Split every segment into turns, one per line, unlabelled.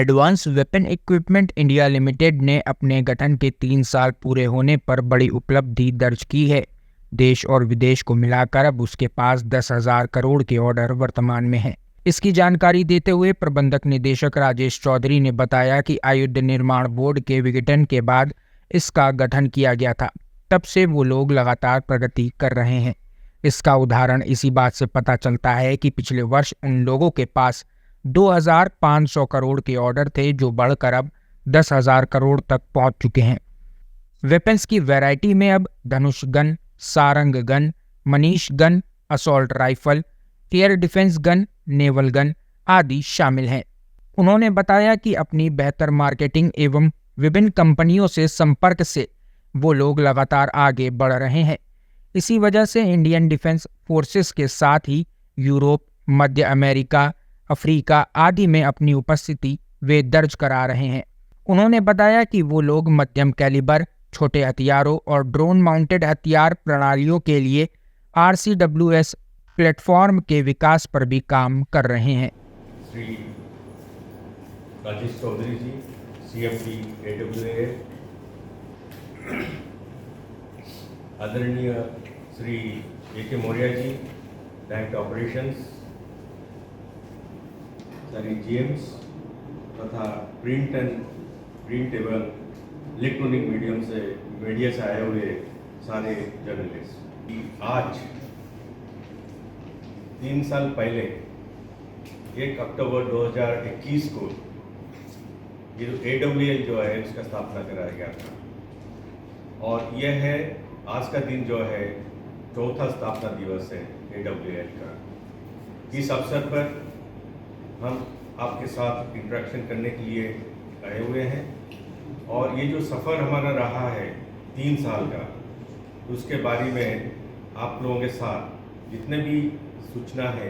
Advance weapon equipment India limited ने अपने गठन के 3 साल पूरे होने पर बड़ी उपलब्धि दर्ज की है। देश और विदेश को मिलाकर अब उसके पास 10,000 करोड़ के ऑर्डर वर्तमान में हैं। इसकी जानकारी देते हुए प्रबंधक निदेशक राजेश चौधरी ने बताया कि आयुध निर्माण बोर्ड के विघटन के बाद इसका गठन किया गया था। तब से वो लोग लगातार प्रगति कर रहे हैं। इसका उदाहरण इसी बात से पता चलता है कि पिछले वर्ष उन लोगों के पास 2,500 करोड़ के ऑर्डर थे, जो बढ़कर अब 10,000 करोड़ तक पहुंच चुके हैं। वेपन्स की वैरायटी में अब Dhanush gun, Sarang gun, Manish gun, assault rifle, air defence gun, naval gun आदि शामिल हैं। उन्होंने बताया कि अपनी बेहतर मार्केटिंग एवं विभिन्न कंपनियों से संपर्क से वो लोग लगातार आगे बढ़ रहे हैं। इसी वजह से इंडियन डिफेंस फोर्सेस के साथ ही यूरोप, मध्य अमेरिका, अफ्रीका आदि में अपनी उपस्थिति वे दर्ज करा रहे हैं। उन्होंने बताया कि वो लोग मध्यम कैलिबर, छोटे हथियारों और ड्रोन माउंटेड हथियार प्रणालियों के लिए RCWS प्लेटफॉर्म के विकास पर भी काम कर रहे हैं।
श्री राजेश चौधरी जी, CMD AWA, आदरणीय Shri AK Maurya ji, director operations, सारी GMs तथा प्रिंट एवं इलेक्ट्रॉनिक मीडिया से आए हुए सारे जर्नलिस्ट। आज 3 साल पहले 1 अक्टूबर 2021 को ये जो AWL जो है उसका स्थापना कराया गया था और यह है आज का दिन जो है चौथा स्थापना दिवस है AWL का। इस अवसर पर हम आपके साथ इंटरेक्शन करने के लिए आए हुए हैं और ये जो सफ़र हमारा रहा है 3 साल का, उसके बारे में आप लोगों के साथ जितने भी सूचना है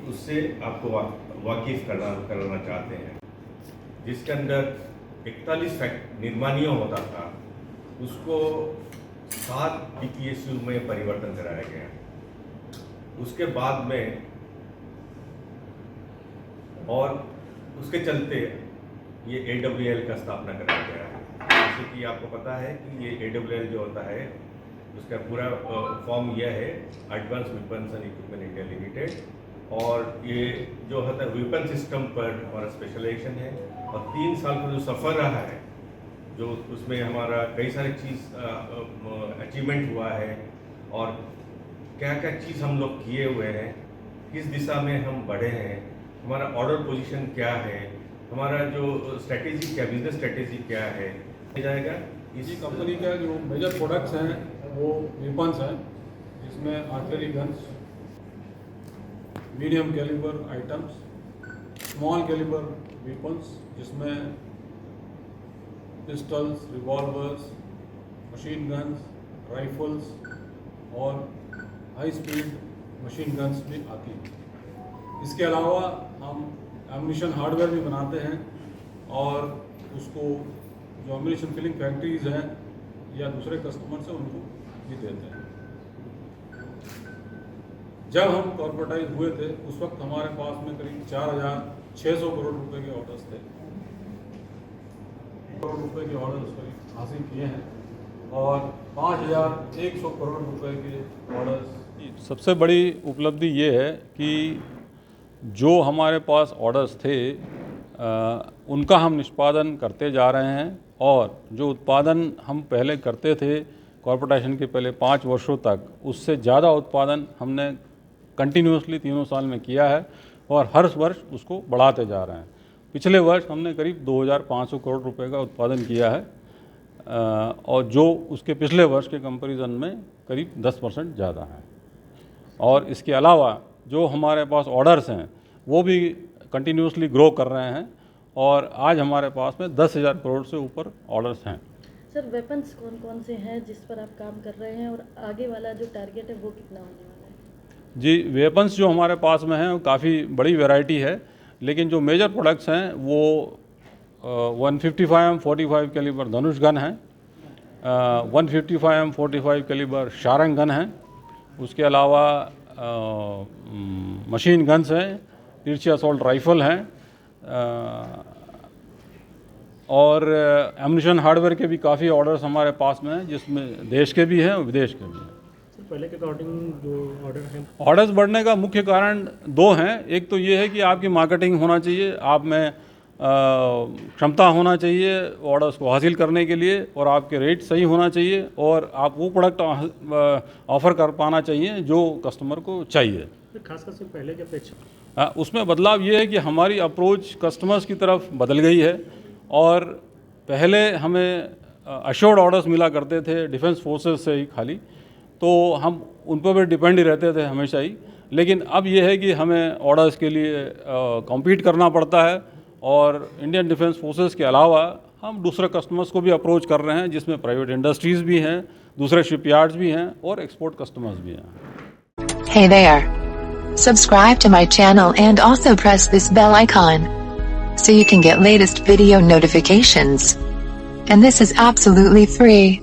उससे आपको वाकिफ कराना चाहते हैं। जिसके अंदर 41 निर्माणियों होता था, उसको 7 DPSU में परिवर्तन कराया गया। उसके बाद में और उसके चलते ये AWL का स्थापना कराया गया है। जैसे कि आपको पता है कि ये AWL जो होता है उसका पूरा फॉर्म यह है advance weapons and equipment India limited और ये जो होता है वेपन सिस्टम पर हमारा स्पेशलाइजेशन है। और 3 साल का जो सफ़र रहा है, जो उसमें हमारा कई सारी चीज़ अचीवमेंट हुआ है और क्या क्या चीज़ हम लोग किए हुए हैं, किस दिशा में हम बढ़े हैं, हमारा ऑर्डर पोजीशन क्या है, हमारा जो स्ट्रेटेजी क्या, बिजनेस स्ट्रेटेजी क्या है जाएगा।
इसी कंपनी का जो मेजर प्रोडक्ट्स हैं वो वेपन्स हैं, जिसमें artillery guns, medium calibre items, small calibre weapons जिसमें pistols, revolvers, machine guns, rifles और हाई स्पीड मशीन गन्स भी आती हैं। इसके अलावा हम एम्यूनिशन हार्डवेयर भी बनाते हैं और उसको जो एम्यूनिशन फिलिंग फैक्ट्रीज हैं या दूसरे कस्टमर्स हैं उनको भी देते हैं। जब हम कॉर्पोरेटाइज हुए थे उस वक्त हमारे पास में करीब 4,600 करोड़ रुपए के ऑर्डर्स थे। करोड़ रुपए के ऑर्डर्स करीब हासिल किए हैं और 5,100 करोड़ रुपए के ऑर्डर्स।
सबसे बड़ी उपलब्धि ये है कि जो हमारे पास ऑर्डर्स थे उनका हम निष्पादन करते जा रहे हैं और जो उत्पादन हम पहले करते थे कॉर्पोरेटाइजेशन के पहले 5 वर्षों तक, उससे ज़्यादा उत्पादन हमने कंटिन्यूसली 3 साल में किया है और हर वर्ष उसको बढ़ाते जा रहे हैं। पिछले वर्ष हमने करीब 2,500 करोड़ रुपए का उत्पादन किया है और जो उसके पिछले वर्ष के कंपैरिजन में करीब 10% ज़्यादा है। और इसके अलावा जो हमारे पास ऑर्डर्स हैं वो भी कंटिन्यूसली ग्रो कर रहे हैं और आज हमारे पास में 10,000 करोड़ से ऊपर ऑर्डर्स हैं।
सर, वेपन्स कौन कौन से हैं जिस पर आप काम कर रहे हैं और आगे वाला जो टारगेट है वो कितना होने वाला है?
जी, वेपन्स जो हमारे पास में हैं काफ़ी बड़ी वैरायटी है, लेकिन जो मेजर प्रोडक्ट्स हैं वो 155-45 कैलिबर धनुष गन है, 155-45 कैलिबर शारंग गन है, उसके अलावा मशीन गन्स हैं, तिरछी असॉल्ट राइफल हैं और एम्यूनिशन हार्डवेयर के भी काफ़ी ऑर्डर्स हमारे पास में हैं, जिसमें देश के भी हैं और विदेश के भी हैं।
पहले के अकॉर्डिंग जो ऑर्डर हैं,
ऑर्डर्स बढ़ने का मुख्य कारण दो हैं। एक तो ये है कि आपकी मार्केटिंग होना चाहिए, आप में क्षमता होना चाहिए ऑर्डर्स को हासिल करने के लिए, और आपके रेट सही होना चाहिए, और आप वो प्रोडक्ट ऑफ़र कर पाना चाहिए जो कस्टमर को चाहिए।
खासकर से पहले के अपेक्षा
उसमें बदलाव ये है कि हमारी अप्रोच कस्टमर्स की तरफ बदल गई है, और पहले हमें अश्योर्ड ऑर्डर्स मिला करते थे डिफेंस फोर्सेस से ही खाली, तो हम उन पर भी डिपेंड ही रहते थे हमेशा ही। लेकिन अब ये है कि हमें ऑर्डर्स के लिए कॉम्पीट करना पड़ता है, और इंडियन डिफेंस फोर्सेस के अलावा हम दूसरे कस्टमर्स को भी अप्रोच कर रहे हैं, जिसमें प्राइवेट इंडस्ट्रीज़ भी हैं, दूसरे शिपयार्ड्स भी हैं, और एक्सपोर्ट कस्टमर्स भी हैं।
Hey there! Subscribe to my channel and also press this bell icon so you can get latest video notifications. And this is absolutely free.